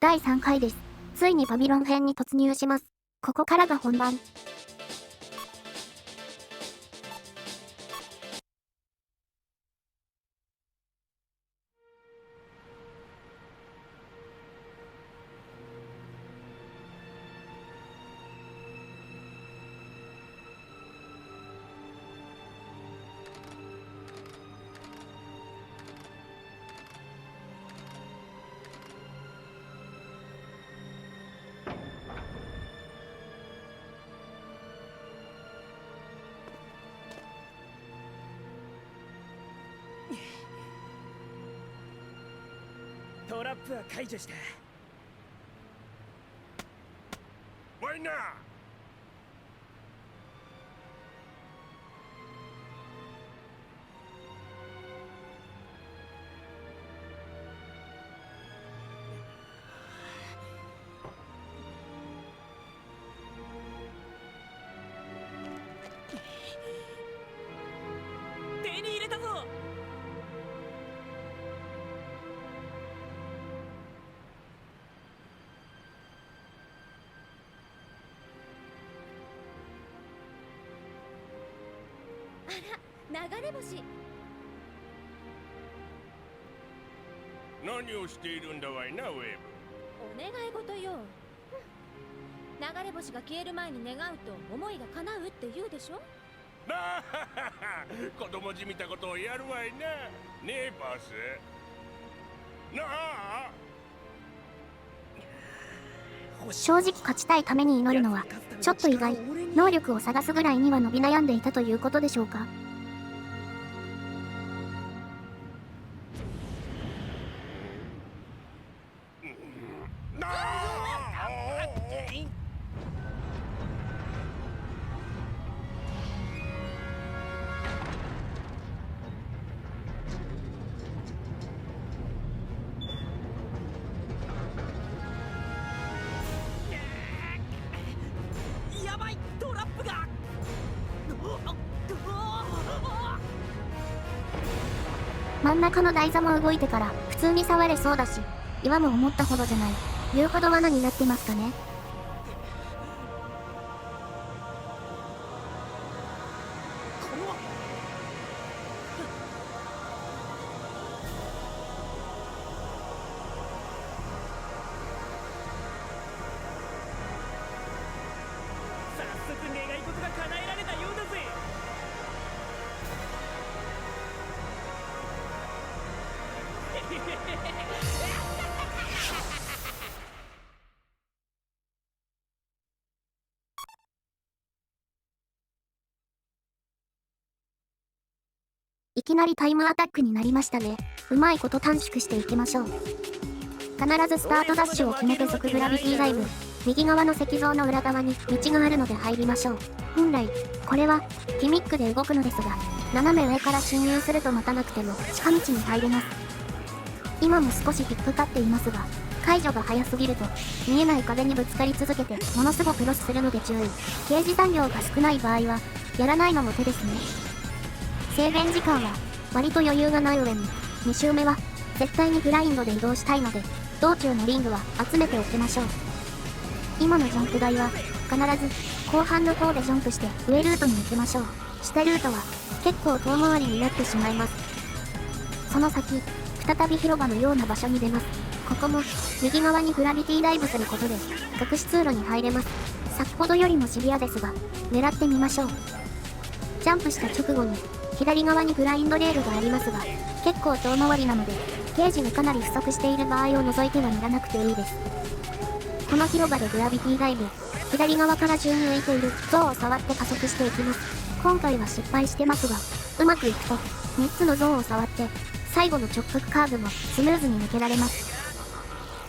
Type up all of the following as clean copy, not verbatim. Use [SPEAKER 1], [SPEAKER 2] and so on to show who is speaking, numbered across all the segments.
[SPEAKER 1] 第3回です。ついにバビロン編に突入します。ここからが本番。
[SPEAKER 2] トラップは解除した。
[SPEAKER 3] ワイナー
[SPEAKER 2] 手に入れたぞ。
[SPEAKER 4] 流れ星。
[SPEAKER 3] 何をしているんだワイナーウェーブ。
[SPEAKER 4] お願い事よ。流れ星が消える前に願うと思いが叶うって言うでしょ。
[SPEAKER 3] なあ子供じみたことをやるわいな。ねえバスなあ。
[SPEAKER 1] 正直勝ちたいために祈るのはちょっと意外。能力を探すぐらいには伸び悩んでいたということでしょうか。
[SPEAKER 3] なあ
[SPEAKER 2] やばい、トラップが。
[SPEAKER 1] 真ん中の台座も動いてから普通に触れそうだし、岩も思ったほどじゃない。言うほど罠になってますかね。
[SPEAKER 2] 早速願い事が叶えられたようだぜ。
[SPEAKER 1] いきなりタイムアタックになりましたね。うまいこと短縮していきましょう。必ずスタートダッシュを決めて即グラビティダイブ。右側の石像の裏側に道があるので入りましょう。本来、これはギミックで動くのですが、斜め上から侵入すると待たなくても近道に入れます。今も少し引っかかっていますが、解除が早すぎると見えない壁にぶつかり続けてものすごくロスするので注意。掲示残量が少ない場合はやらないのも手ですね。制限時間は割と余裕がない上に、2周目は絶対にグラインドで移動したいので、道中のリングは集めておきましょう。今のジャンプ台は必ず後半の方でジャンプして上ルートに行きましょう。下ルートは結構遠回りになってしまいます。その先、再び広場のような場所に出ます。ここも右側にグラビティダイブすることで隠し通路に入れます。先ほどよりもシビアですが、狙ってみましょう。ジャンプした直後に左側にグラインドレールがありますが、結構遠回りなので、ゲージがかなり不足している場合を除いては乗らなくていいです。この広場でグラビティダイブ、左側から順に浮いている像を触って加速していきます。今回は失敗してますが、うまくいくと、3つの像を触って、最後の直角カーブもスムーズに抜けられます。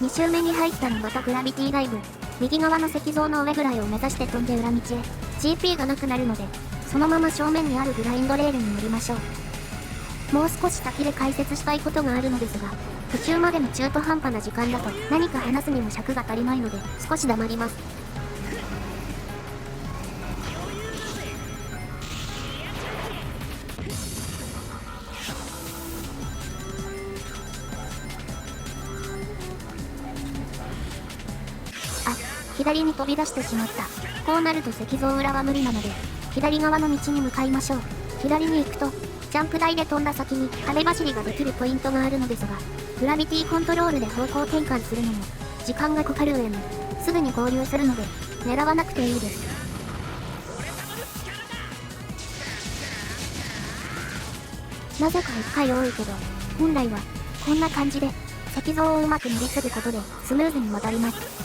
[SPEAKER 1] 2周目に入ったらまたグラビティダイブ、右側の石像の上ぐらいを目指して飛んで裏道へ。GP がなくなるので、そのまま正面にあるグラインドレールに乗りましょう。もう少し先で解説したいことがあるのですが、途中までの中途半端な時間だと何か話すにも尺が足りないので少し黙ります。左に飛び出してしまった。こうなると石像裏は無理なので、左側の道に向かいましょう。左に行くと、ジャンプ台で飛んだ先に壁走りができるポイントがあるのですが、グラビティコントロールで方向転換するのも、時間がかかる上に、すぐに合流するので、狙わなくていいです。なぜか1回多いけど、本来は、こんな感じで、石像をうまく乗り継ぐことで、スムーズに戻ります。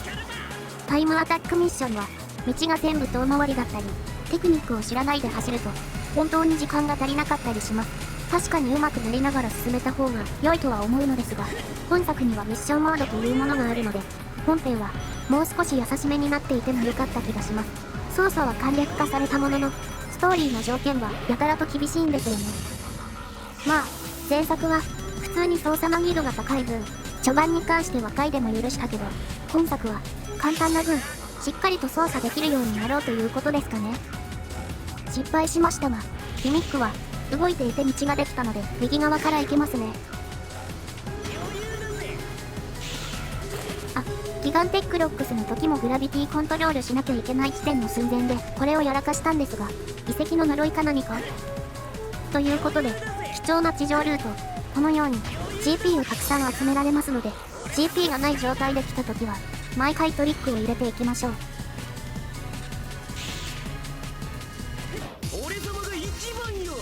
[SPEAKER 1] タイムアタックミッションは、道が全部遠回りだったり、テクニックを知らないで走ると、本当に時間が足りなかったりします。確かにうまく乗りながら進めた方が良いとは思うのですが、本作にはミッションモードというものがあるので、本編はもう少し優しめになっていても良かった気がします。操作は簡略化されたものの、ストーリーの条件はやたらと厳しいんですよね。まあ、前作は普通に操作難易度が高い分、序盤に関しては回でも許したけど、本作は簡単な分、しっかりと操作できるようになろうということですかね。失敗しましたが、ギミックは動いていて道ができたので右側から行けますね。あ、ギガンテックロックスの時もグラビティコントロールしなきゃいけない地点の寸前でこれをやらかしたんですが、遺跡の呪いか何かということで、貴重な地上ルート、このように GP をたくさん集められますので、 GP がない状態で来た時は毎回トリックを入れていきましょう。
[SPEAKER 2] 俺様が一番よ。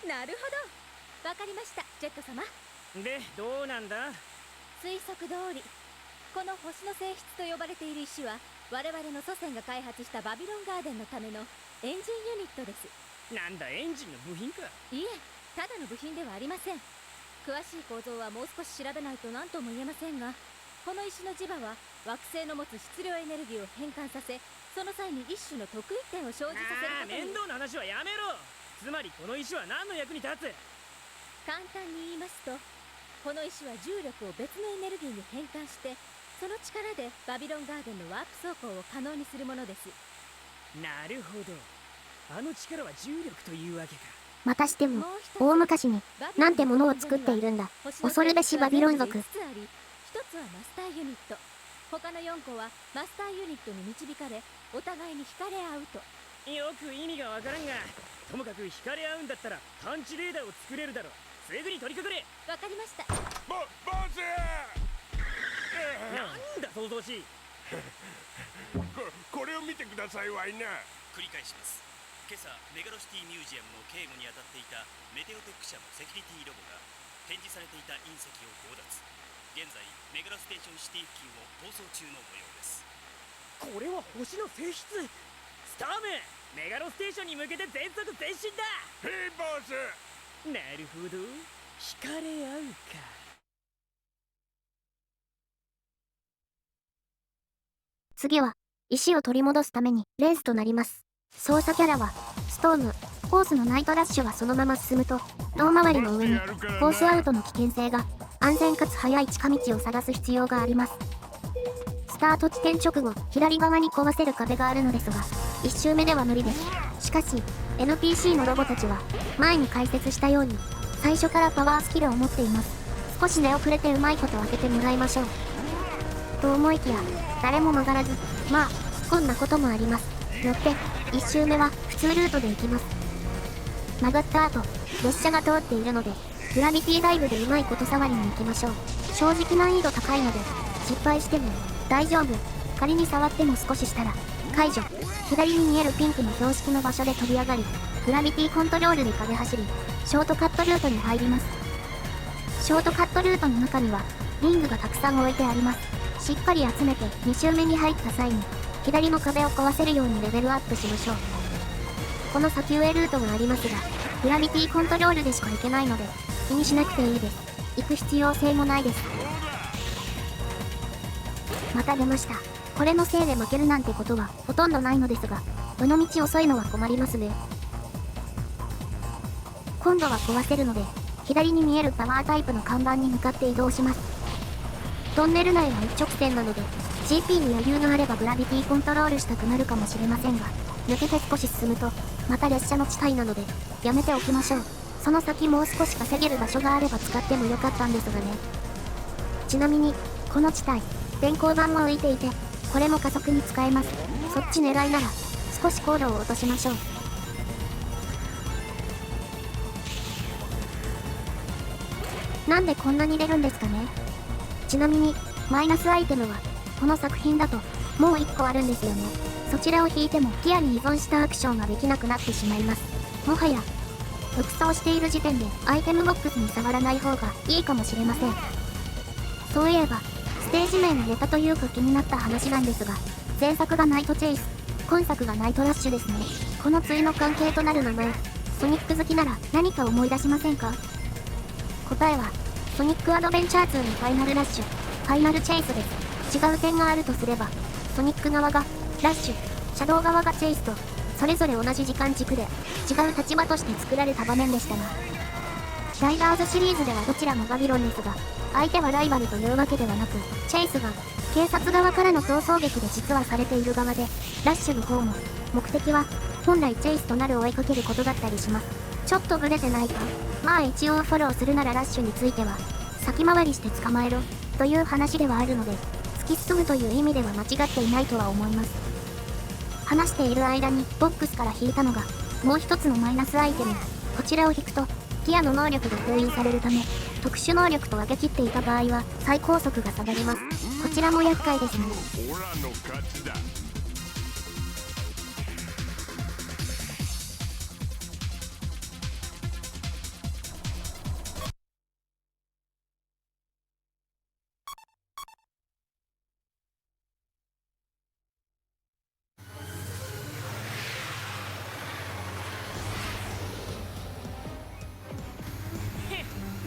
[SPEAKER 4] なるほど、わかりました、ジェット様。
[SPEAKER 2] でどうなんだ。
[SPEAKER 4] 推測通り、この星の性質と呼ばれている石は我々の祖先が開発したバビロンガーデンのためのエンジンユニットです。
[SPEAKER 2] なんだエンジンの部品か。
[SPEAKER 4] いえ、ただの部品ではありません。詳しい構造はもう少し調べないと何とも言えませんが、この石の磁場は惑星の持つ質量エネルギーを変換させ、その際に一種の特異点を生じさせることに。
[SPEAKER 2] 面倒な話はやめろ。つまりこの石は何の役に立つ。
[SPEAKER 4] 簡単に言いますと、この石は重力を別のエネルギーに変換して、その力でバビロンガーデンのワープ走行を可能にするものです。
[SPEAKER 2] なるほど、あの力は重力というわけか。
[SPEAKER 1] またしても大昔になんてものを作っているんだ。恐るべしバビロン族。
[SPEAKER 4] 一つはマスターユニット、他の4個はマスターユニットに導かれ、お互いに惹かれ合うと。
[SPEAKER 2] よく意味がわからんが、ともかく惹かれ合うんだったら探知レーダーを作れるだろう。すぐに取りかかれ。
[SPEAKER 4] わかりました。
[SPEAKER 3] ボス
[SPEAKER 2] なんだ想像しい。
[SPEAKER 3] これを見てくださいわいな。
[SPEAKER 5] 繰り返します。今朝メガロシティミュージアムの警護に当たっていたメテオテック社のセキュリティロボが展示されていた隕石を強奪。現在メガロステーションシティ付近を逃走中の模様です。
[SPEAKER 2] これは星の性質。スターム、メガロステーションに向けて全速前進だ。
[SPEAKER 3] へいボス。
[SPEAKER 2] なるほど、惹かれ合うか。
[SPEAKER 1] 次は石を取り戻すためにレースとなります。操作キャラはストーム。コースのナイトラッシュはそのまま進むと遠回りの上にコースアウトの危険性が、安全かつ速い近道を探す必要があります。スタート地点直後、左側に壊せる壁があるのですが、1周目では無理です。しかし NPC のロボたちは前に解説したように最初からパワースキルを持っています。少し出遅れてうまいこと当ててもらいましょうと思いきや、誰も曲がらず、まあこんなこともあります。よって1周目は普通ルートで行きます。曲がった後、列車が通っているのでグラビティダイブでうまいこと触りに行きましょう。正直難易度高いので失敗しても大丈夫。仮に触っても少ししたら解除。左に見えるピンクの標識の場所で飛び上がり、グラビティコントロールで影走り、ショートカットルートに入ります。ショートカットルートの中にはリングがたくさん置いてあります。しっかり集めて2周目に入った際に左の壁を壊せるようにレベルアップしましょう。この先上ルートがありますが、グラビティコントロールでしか行けないので気にしなくていいです。行く必要性もないです。また出ました。これのせいで負けるなんてことはほとんどないのですが、どの道遅いのは困りますね。今度は壊せるので、左に見えるパワータイプの看板に向かって移動します。トンネル内は一直線なので、GP に余裕があればグラビティコントロールしたくなるかもしれませんが、抜けて少し進むと、また列車の地帯なので、やめておきましょう。その先もう少し稼げる場所があれば使ってもよかったんですがね。ちなみに、この地帯、電光板も浮いていて、これも加速に使えます。そっち狙いなら、少し高度を落としましょう。なんでこんなに出るんですかね。ちなみに、マイナスアイテムは、この作品だと、もう1個あるんですよね。そちらを引いてもギアに依存したアクションができなくなってしまいます。もはや、服装している時点でアイテムボックスに触らない方がいいかもしれません。そういえば、ステージ名のネタというか気になった話なんですが、前作がナイトチェイス、今作がナイトラッシュですね。この対の関係となる名前、ソニック好きなら何か思い出しませんか？答えは、ソニックアドベンチャー2のファイナルラッシュ、ファイナルチェイスです。違う点があるとすれば、ソニック側がラッシュ、シャドウ側がチェイスと、それぞれ同じ時間軸で、違う立場として作られた場面でしたが、ライダーズシリーズではどちらもバビロンですが、相手はライバルというわけではなく、チェイスが、警察側からの逃走劇で実はされている側で、ラッシュの方も、目的は、本来チェイスとなる追いかけることだったりします。ちょっとブレてないか？まあ一応フォローするならラッシュについては、先回りして捕まえろ、という話ではあるので、突き進むという意味では間違っていないとは思います。話している間にボックスから引いたのが、もう一つのマイナスアイテム。こちらを引くと、ギアの能力が封印されるため、特殊能力と分け切っていた場合は、最高速が下がります。こちらも厄介ですね。
[SPEAKER 3] オラの勝ちだ。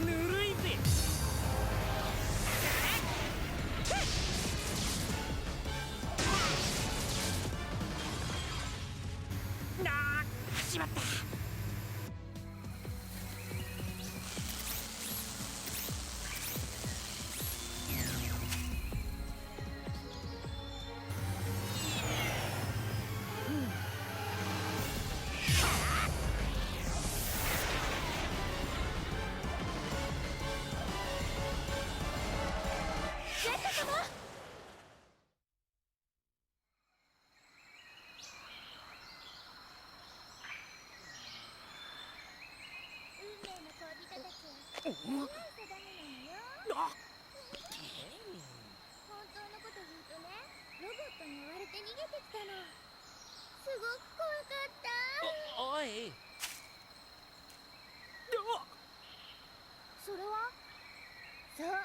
[SPEAKER 2] ぬるいぜ。あー、しまった。
[SPEAKER 3] あ、
[SPEAKER 6] 本当のこと言うとね、ロボットに追われて逃げてきたの。すごく怖かった。
[SPEAKER 2] おい。
[SPEAKER 6] それは？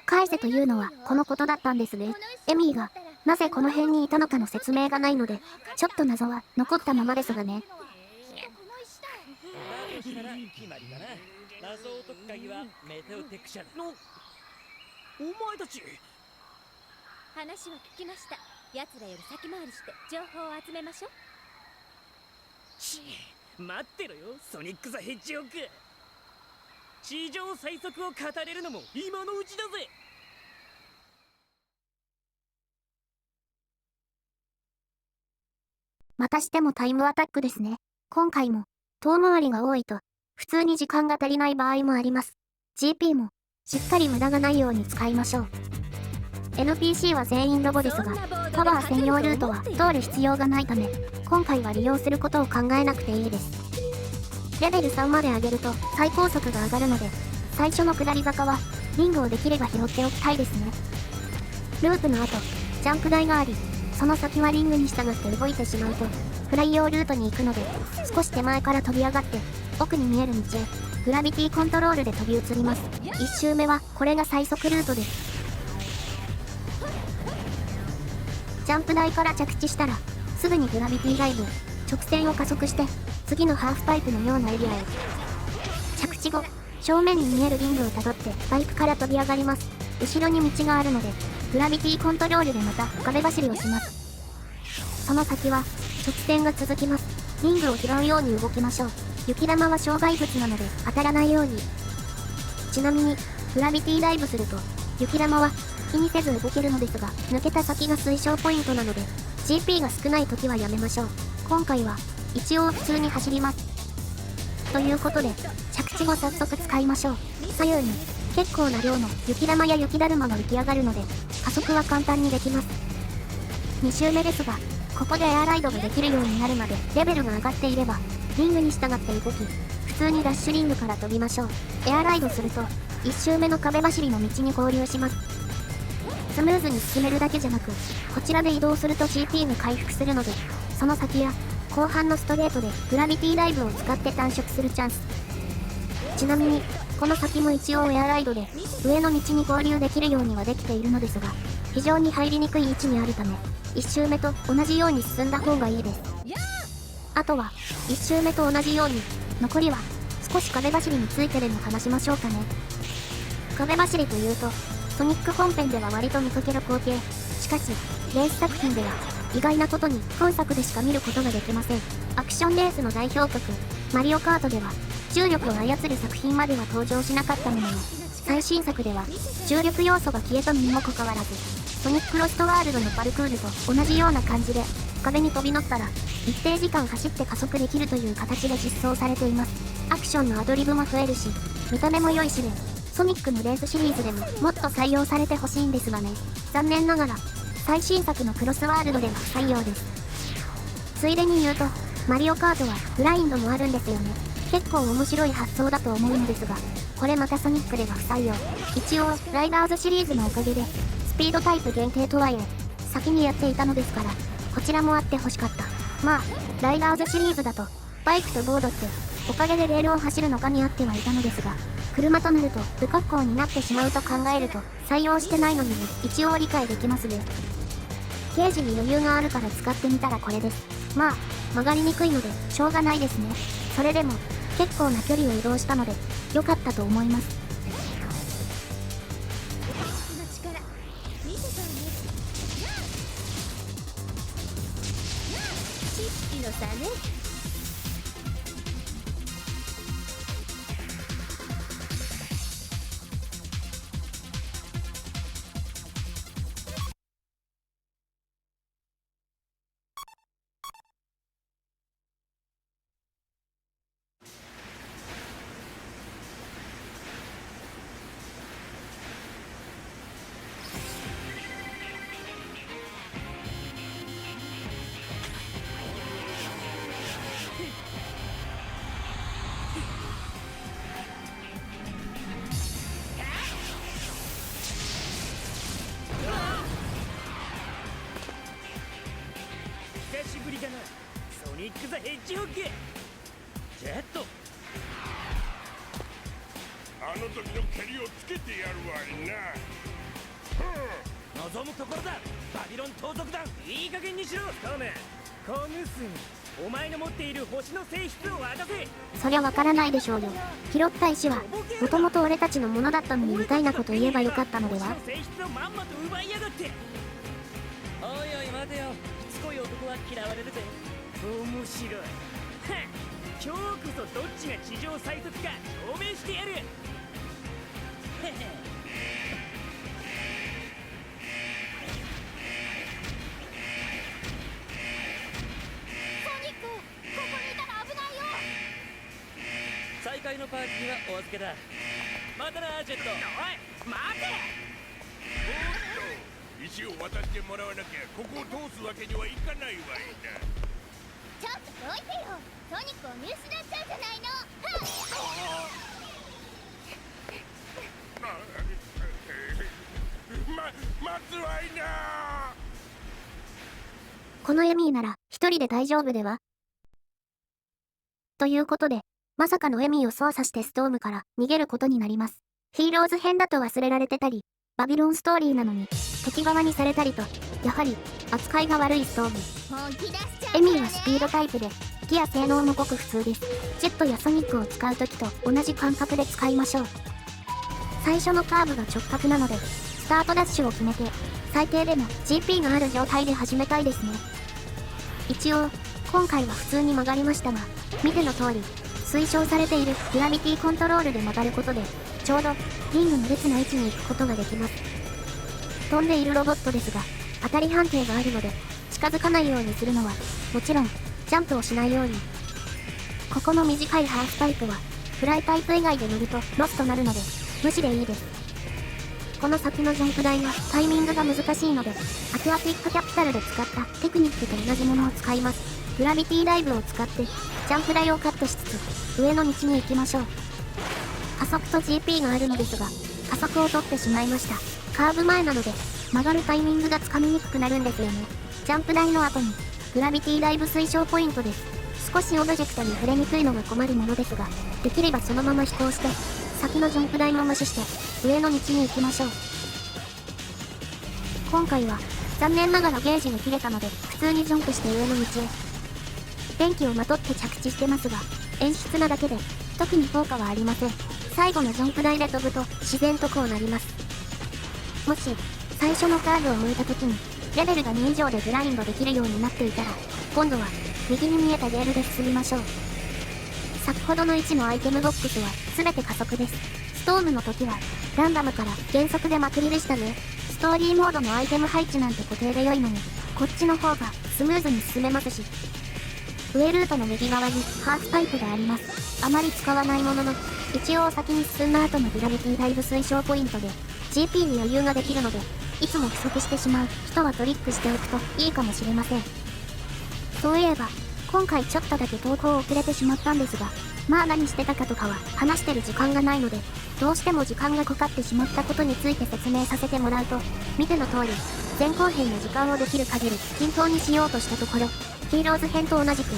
[SPEAKER 1] 返せというのはこのことだったんですね。エミーがなぜこの辺にいたのかの説明がないので、ちょっと謎は残ったままですがね。
[SPEAKER 6] この石だ。
[SPEAKER 2] だとしたら決まりだな。謎を解く鍵はメテオテク社だ。お前たち。
[SPEAKER 4] 話は聞きました。奴らより先回りして情報を集めましょう。
[SPEAKER 2] 待ってろよ、ソニック・ザ・ヘッジホッグ。地上最速を語れるのも今のうちだぜ。
[SPEAKER 1] またしてもタイムアタックですね。今回も遠回りが多いと普通に時間が足りない場合もあります。GP もしっかり無駄がないように使いましょう。NPC は全員ロボですが、パワー専用ルートは通る必要がないため、今回は利用することを考えなくていいです。レベル3まで上げると最高速が上がるので、最初の下り坂はリングをできれば拾っておきたいですね。ループの後、ジャンプ台があり、その先はリングに従って動いてしまうと、フライ用ルートに行くので、少し手前から飛び上がって、奥に見える道へ、グラビティコントロールで飛び移ります。1周目はこれが最速ルートです。ジャンプ台から着地したら、すぐにグラビティダイブ、直線を加速して、次のハーフパイプのようなエリアへ。着地後、正面に見えるリングをたどってバイクから飛び上がります。後ろに道があるので、グラビティコントロールでまた壁走りをします。その先は、直線が続きます。リングを拾うように動きましょう。雪玉は障害物なので当たらないように。ちなみに、グラビティダイブすると、雪玉は気にせず動けるのですが、抜けた先が推奨ポイントなので、GP が少ない時はやめましょう。今回は、一応普通に走ります。ということで、着地後早速使いましょう。左右に、結構な量の雪玉や雪だるまが浮き上がるので、加速は簡単にできます。2周目ですが、ここでエアライドができるようになるまでレベルが上がっていれば、リングに従って動き、普通にダッシュリングから飛びましょう。エアライドすると、1周目の壁走りの道に合流します。スムーズに進めるだけじゃなく、こちらで移動すると GP が回復するので、その先や後半のストレートでグラビティダイブを使って短縮するチャンス。ちなみに、この先も一応エアライドで上の道に合流できるようにはできているのですが、非常に入りにくい位置にあるため、1周目と同じように進んだ方がいいです。あとは、1周目と同じように、残りは少し壁走りについてでも話しましょうかね。壁走りというと、ソニック本編では割と見かける光景。しかし、レース作品では、意外なことに本作でしか見ることができません。アクションレースの代表曲、マリオカートでは、重力を操る作品までは登場しなかったものの、最新作では、重力要素が消えたにもかかわらず、ソニックロストワールドのパルクールと同じような感じで、壁に飛び乗ったら、一定時間走って加速できるという形で実装されています。アクションのアドリブも増えるし、見た目も良いしで、ソニックのレースシリーズでももっと採用されてほしいんですがね。残念ながら、最新作のクロスワールドでは不採用です。ついでに言うと、マリオカートはグラインドもあるんですよね。結構面白い発想だと思うのですが、これまたソニックでは不採用。一応、ライダーズシリーズのおかげで、スピードタイプ限定とはいえ、先にやっていたのですから、こちらもあってほしかった。まあ、ライダーズシリーズだと、バイクとボードって、おかげでレールを走るのかにあってはいたのですが、車となると不格好になってしまうと考えると、採用してないのにも一応理解できますね。ゲージに余裕があるから使ってみたらこれです。まあ、曲がりにくいので、しょうがないですね。それでも、結構な距離を移動したので、良かったと思います。
[SPEAKER 6] 力見せたわね。知識の差ね。
[SPEAKER 2] 久しぶりだな、ソニック・ザ・ヘッジホッグ。ジェット、
[SPEAKER 3] あの時の蹴りをつけてやるわいな。
[SPEAKER 2] 望むところだ、バビロン盗賊団。いい加減にしろ、トム。小盗み、お前の持っている星の性質を渡せ。
[SPEAKER 1] そりゃわからないでしょうよ。拾った石は、もともと俺たちのものだったのにみたいなこと言えばよかったのでは。
[SPEAKER 2] 星の性質をまんまと奪いやがって。おいおい待てよ、しつこい男は嫌われるぜ。面白い。はっ、今日こそどっちが地上最速か証明してやる。へへ。
[SPEAKER 6] ソニック、ここにいたら危ないよ。
[SPEAKER 2] 再開のパーティーはお預けだ。またな、ジェット。おい、待て。
[SPEAKER 3] おっと、石を渡してもらわなきゃここを通すわけにはいかないわいな。
[SPEAKER 6] ちょっとどいてよ。ソニックを見失っちゃうじゃないの。
[SPEAKER 3] 待つわいな。
[SPEAKER 1] このエミーなら一人で大丈夫では？ということで、まさかのエミーを操作してストームから逃げることになります。ヒーローズ編だと忘れられてたり、バビロンストーリーなのに敵側にされたりと、やはり扱いが悪いストーム。
[SPEAKER 6] 本気出しちゃう。
[SPEAKER 1] エミーはスピードタイプで、ギア性能もごく普通です。ジェットやソニックを使うときと同じ感覚で使いましょう。最初のカーブが直角なので、スタートダッシュを決めて、最低でも GP がある状態で始めたいですね。一応、今回は普通に曲がりましたが、見ての通り、推奨されているグラビティコントロールで曲がることで、ちょうどリングの列の位置に行くことができます。飛んでいるロボットですが、当たり判定があるので、近づかないようにするのは、もちろん、ジャンプをしないように。ここの短いハーフパイプは、フライパイプ以外で乗るとロスとなるので、無視でいいです。この先のジャンプ台はタイミングが難しいので、アクアティックキャピタルで使ったテクニックと同じものを使います。グラビティダイブを使って、ジャンプ台をカットしつつ、上の道に行きましょう。加速と GP があるのですが、加速を取ってしまいました。カーブ前なので、曲がるタイミングがつかみにくくなるんですよね。ジャンプ台の後に、グラビティダイブ推奨ポイントです。少しオブジェクトに触れにくいのが困るものですが、できればそのまま飛行して、先のジャンプ台も無視して、上の道に行きましょう。今回は、残念ながらゲージが切れたので、普通にジャンプして上の道へ。電気をまとって着地してますが、演出なだけで、特に効果はありません。最後のジャンプ台で飛ぶと、自然とこうなります。もし、最初のカーブを向いた時に、レベルが2以上でグラインドできるようになっていたら、今度は、右に見えたレールで進みましょう。先ほどの1のアイテムボックスは、全て加速です。ストームの時は、ランダムから減速でまくりでしたね。ストーリーモードのアイテム配置なんて固定で良いのに、こっちの方がスムーズに進めますし。上ルートの右側にハーフパイプがあります。あまり使わないものの、一応先に進んだ後のグラビティダイブ推奨ポイントで、GP に余裕ができるので、いつも不足してしまう人はトリックしておくといいかもしれません。そういえば、今回ちょっとだけ投稿遅れてしまったんですが、まあ何してたかとかは話してる時間がないので、どうしても時間がかかってしまったことについて説明させてもらうと、見ての通り、前後編の時間をできる限り均等にしようとしたところ、ヒーローズ編と同じく、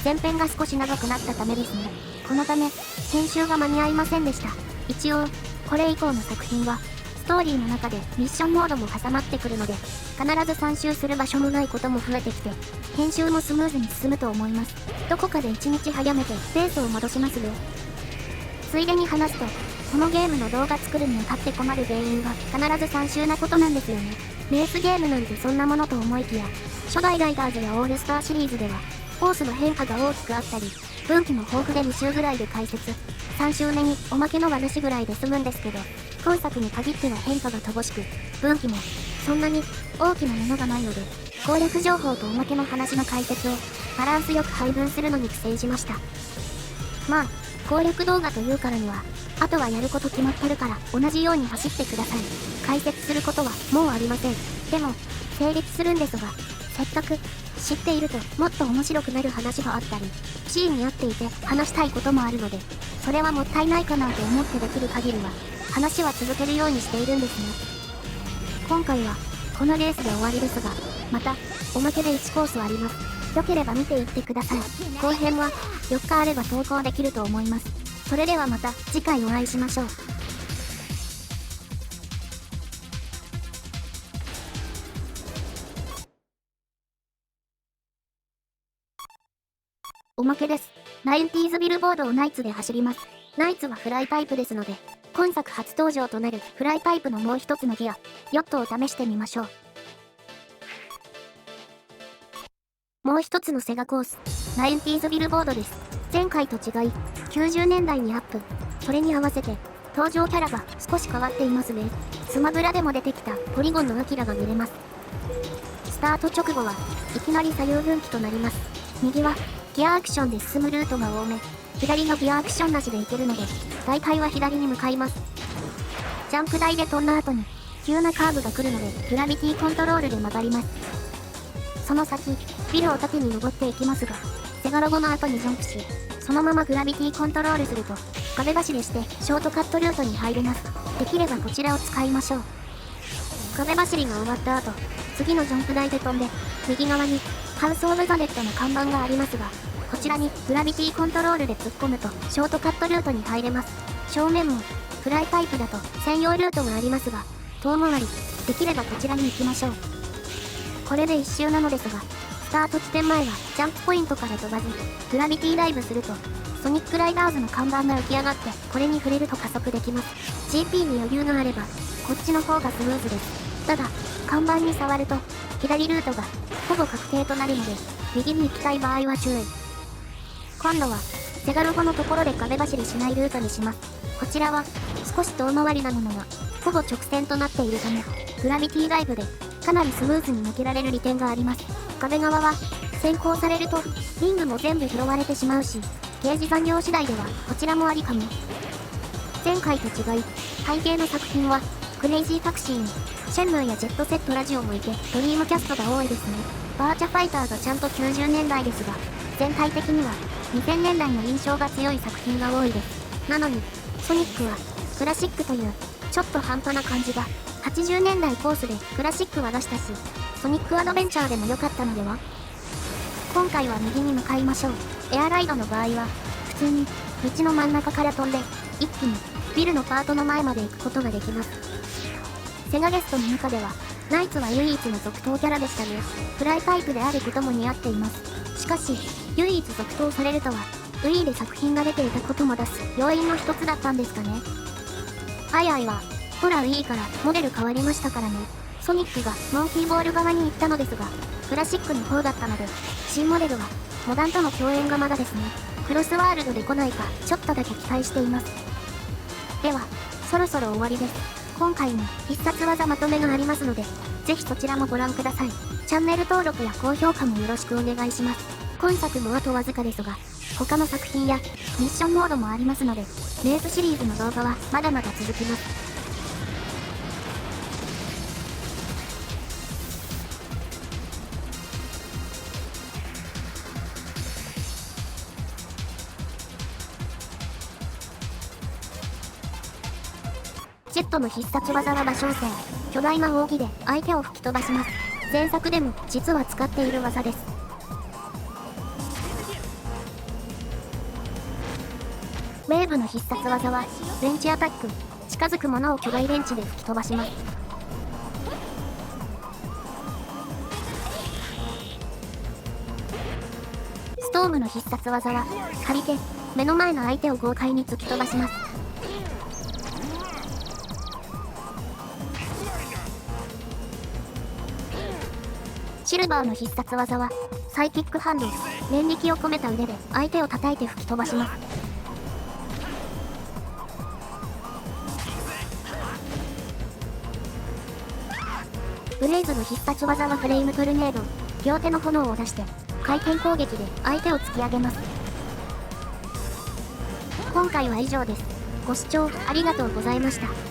[SPEAKER 1] 前編が少し長くなったためですね。このため、編集が間に合いませんでした。一応、これ以降の作品は、ストーリーの中でミッションモードも挟まってくるので、必ず参集する場所もないことも増えてきて、編集もスムーズに進むと思います。どこかで1日早めてペースを戻しますね。ついでに話すと、このゲームの動画作るにあたって困る原因が必ず参集なことなんですよね。レースゲームなんてそんなものと思いきや、初代ライダーズやオールスターシリーズでは、コースの変化が大きくあったり、分岐も豊富で2周ぐらいで解説、3周目におまけの話ぐらいで済むんですけど、今作に限っては変化が乏しく、分岐もそんなに大きなものがないので、攻略情報とおまけの話の解説をバランスよく配分するのに苦戦しました。まあ、攻略動画というからには、あとはやること決まってるから同じように走ってください。解説することはもうありません。でも、成立するんですが、せっかく知っているともっと面白くなる話があったり、シーンに合っていて話したいこともあるので、それはもったいないかなと思ってできる限りは、話は続けるようにしているんですね。今回は、このレースで終わりですが、また、おまけで1コースあります。良ければ見ていってください。後編は、4日あれば投稿できると思います。それではまた次回お会いしましょう。おまけです。90s ビルボードをナイツで走ります。ナイツはフライパイプですので、今作初登場となるフライパイプのもう一つのギア、ヨットを試してみましょう。もう一つのセガコース、90s ビルボードです。前回と違い、90年代にアップ。それに合わせて、登場キャラが少し変わっていますね。スマブラでも出てきたポリゴンのアキラが見れます。スタート直後はいきなり左右分岐となります。右はギアアクションで進むルートが多め。左のギアアクションなしで行けるので、大体は左に向かいます。ジャンプ台で飛んだ後に、急なカーブが来るので、グラビティコントロールで曲がります。その先、ビルを縦に登っていきますが、セガロゴの後にジャンプし、そのままグラビティコントロールすると、壁走りしてショートカットルートに入れます。できればこちらを使いましょう。壁走りが終わった後、次のジャンプ台で飛んで、右側にハウス・オブ・ザ・デッドの看板がありますが、こちらにグラビティコントロールで突っ込むとショートカットルートに入れます。正面もフライパイプだと専用ルートがありますが、遠回り、できればこちらに行きましょう。これで一周なのですが、スタート地点前はジャンプポイントから飛ばず、グラビティダイブすると、ソニックライダーズの看板が浮き上がって、これに触れると加速できます。GP に余裕があれば、こっちの方がスムーズです。ただ、看板に触ると、左ルートがほぼ確定となるので、右に行きたい場合は注意。今度は、セガロゴのところで壁走りしないルートにします。こちらは少し遠回りなものがほぼ直線となっているため、グラビティダイブでかなりスムーズに抜けられる利点があります。壁側は先行されるとリングも全部拾われてしまうし、ゲージ残量次第ではこちらもありかも。前回と違い、背景の作品はクレイジータクシーにシェンムーやジェットセットラジオもいてドリームキャストが多いですね。バーチャファイターがちゃんと90年代ですが、全体的には2000年代の印象が強い作品が多いです。なのにソニックはクラシックというちょっと半端な感じが、80年代コースでクラシックは出したし、ソニックアドベンチャーでも良かったのでは。今回は右に向かいましょう。エアライドの場合は普通に道の真ん中から飛んで一気にビルのパートの前まで行くことができます。セガゲストの中ではナイツは唯一の続投キャラでしたね。フライタイプであることも似合っています。しかし唯一続投されるとは Wii で作品が出ていたことも出す要因の一つだったんですかね。アイアイはほら Wii からモデル変わりましたからね。ソニックがモンキーボール側に行ったのですが、クラシックの方だったので、新モデルはモダンとの共演がまだですね。クロスワールドで来ないかちょっとだけ期待しています。ではそろそろ終わりです。今回も必殺技まとめがありますので、ぜひそちらもご覧ください。チャンネル登録や高評価もよろしくお願いします。今作もあとわずかですが、他の作品やミッションモードもありますので、レースシリーズの動画はまだまだ続きます。ジェットの必殺技は馬小星、巨大な扇で相手を吹き飛ばします。前作でも実は使っている技です。ウェーブの必殺技はレンチアタック、近づくものを巨大レンチで吹き飛ばします。ストームの必殺技は借りて目の前の相手を豪快に突き飛ばします。シルバーの必殺技はサイキックハンド、念力を込めた腕で相手を叩いて吹き飛ばします。ブレイズの必殺技はフレイムトルネード、両手の炎を出して回転攻撃で相手を突き上げます。今回は以上です。ご視聴ありがとうございました。